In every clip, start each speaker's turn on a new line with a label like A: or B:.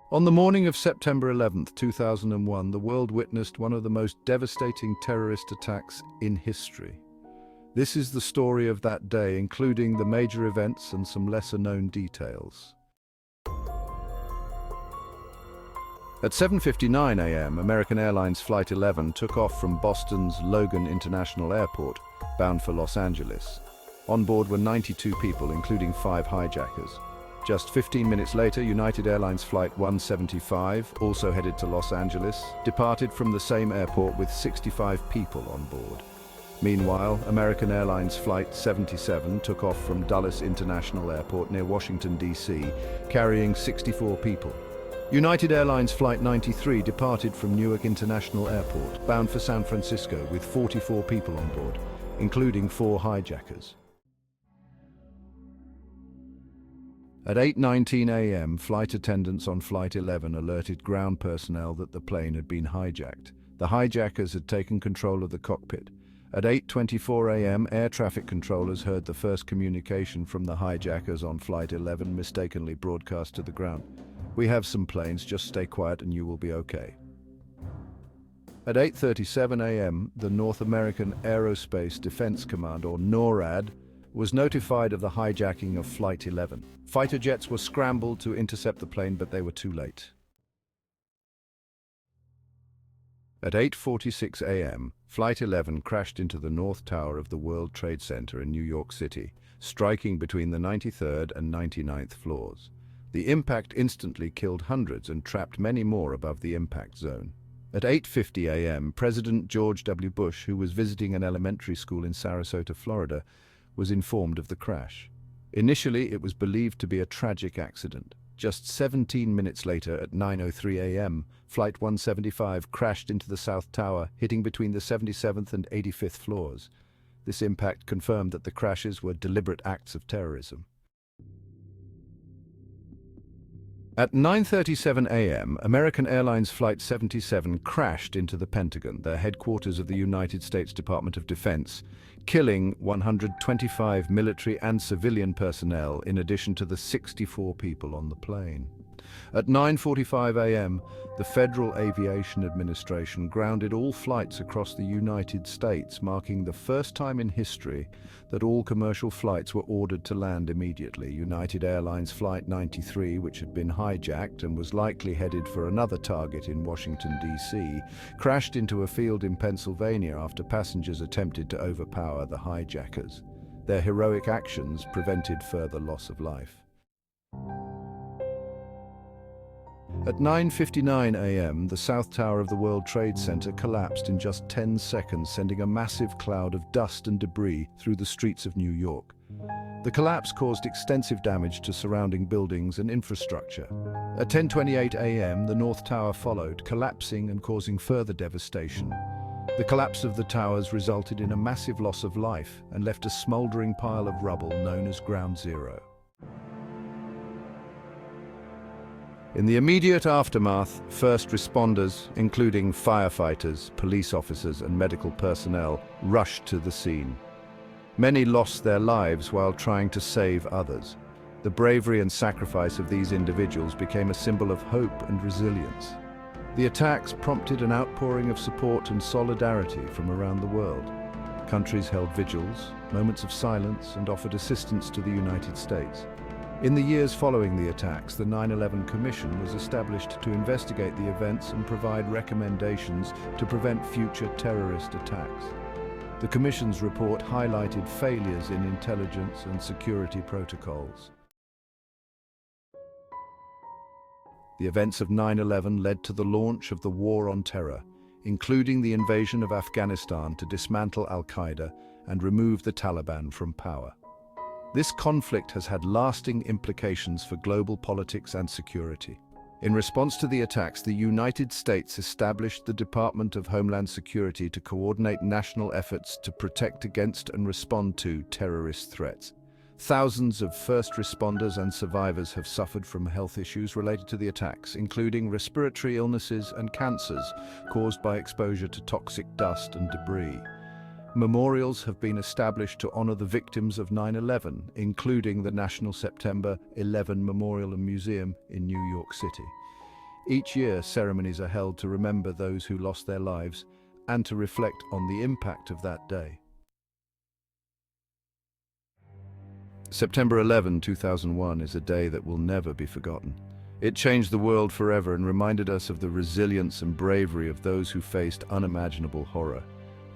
A: On the morning of September 11, 2001, the world witnessed one of the most devastating terrorist attacks in history. This is the story of that day, including the major events and some lesser-known details. At 7:59 a.m., American Airlines Flight 11 took off from Boston's Logan International Airport, bound for Los Angeles. On board were 92 people, including 5 hijackers. Just 15 minutes later, United Airlines Flight 175, also headed to Los Angeles, departed from the same airport with 65 people on board. Meanwhile, American Airlines Flight 77 took off from Dulles International Airport near Washington, D.C., carrying 64 people. United Airlines Flight 93 departed from Newark International Airport, bound for San Francisco, with 44 people on board, including 4 hijackers. At 8:19 a.m., flight attendants on Flight 11 alerted ground personnel that the plane had been hijacked. The hijackers had taken control of the cockpit. At 8:24 a.m., air traffic controllers heard the first communication from the hijackers on Flight 11 mistakenly broadcast to the ground. "We have some planes, just stay quiet and you will be okay." At 8:37 a.m., the North American Aerospace Defense Command, or NORAD, was notified of the hijacking of Flight 11. Fighter jets were scrambled to intercept the plane, but they were too late. At 8:46 a.m., Flight 11 crashed into the North Tower of the World Trade Center in New York City, striking between the 93rd and 99th floors. The impact instantly killed hundreds and trapped many more above the impact zone. At 8:50 a.m., President George W. Bush, who was visiting an elementary school in Sarasota, Florida, was informed of the crash. Initially, it was believed to be a tragic accident. Just 17 minutes later, at 9:03 a.m., Flight 175 crashed into the South Tower, hitting between the 77th and 85th floors. This impact confirmed that the crashes were deliberate acts of terrorism. At 9:37 a.m., American Airlines Flight 77 crashed into the Pentagon, the headquarters of the United States Department of Defense, killing 125 military and civilian personnel in addition to the 64 people on the plane. At 9:45 a.m., the Federal Aviation Administration grounded all flights across the United States, marking the first time in history that all commercial flights were ordered to land immediately. United Airlines Flight 93, which had been hijacked and was likely headed for another target in Washington, D.C., crashed into a field in Pennsylvania after passengers attempted to overpower the hijackers. Their heroic actions prevented further loss of life. At 9:59 a.m., the South Tower of the World Trade Center collapsed in just 10 seconds, sending a massive cloud of dust and debris through the streets of New York. The collapse caused extensive damage to surrounding buildings and infrastructure. At 10:28 a.m., the North Tower followed, collapsing and causing further devastation. The collapse of the towers resulted in a massive loss of life and left a smoldering pile of rubble known as Ground Zero. In the immediate aftermath, first responders, including firefighters, police officers, and medical personnel, rushed to the scene. Many lost their lives while trying to save others. The bravery and sacrifice of these individuals became a symbol of hope and resilience. The attacks prompted an outpouring of support and solidarity from around the world. Countries held vigils, moments of silence, and offered assistance to the United States. In the years following the attacks, the 9/11 Commission was established to investigate the events and provide recommendations to prevent future terrorist attacks. The Commission's report highlighted failures in intelligence and security protocols. The events of 9/11 led to the launch of the War on Terror, including the invasion of Afghanistan to dismantle al-Qaeda and remove the Taliban from power. This conflict has had lasting implications for global politics and security. In response to the attacks, the United States established the Department of Homeland Security to coordinate national efforts to protect against and respond to terrorist threats. Thousands of first responders and survivors have suffered from health issues related to the attacks, including respiratory illnesses and cancers caused by exposure to toxic dust and debris. Memorials have been established to honor the victims of 9/11, including the National September 11 Memorial and Museum in New York City. Each year, ceremonies are held to remember those who lost their lives and to reflect on the impact of that day. September 11, 2001 is a day that will never be forgotten. It changed the world forever and reminded us of the resilience and bravery of those who faced unimaginable horror.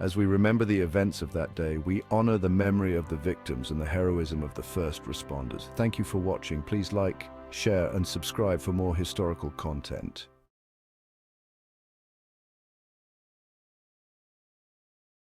A: As we remember the events of that day, we honor the memory of the victims and the heroism of the first responders. Thank you for watching. Please like, share, and subscribe for more historical content.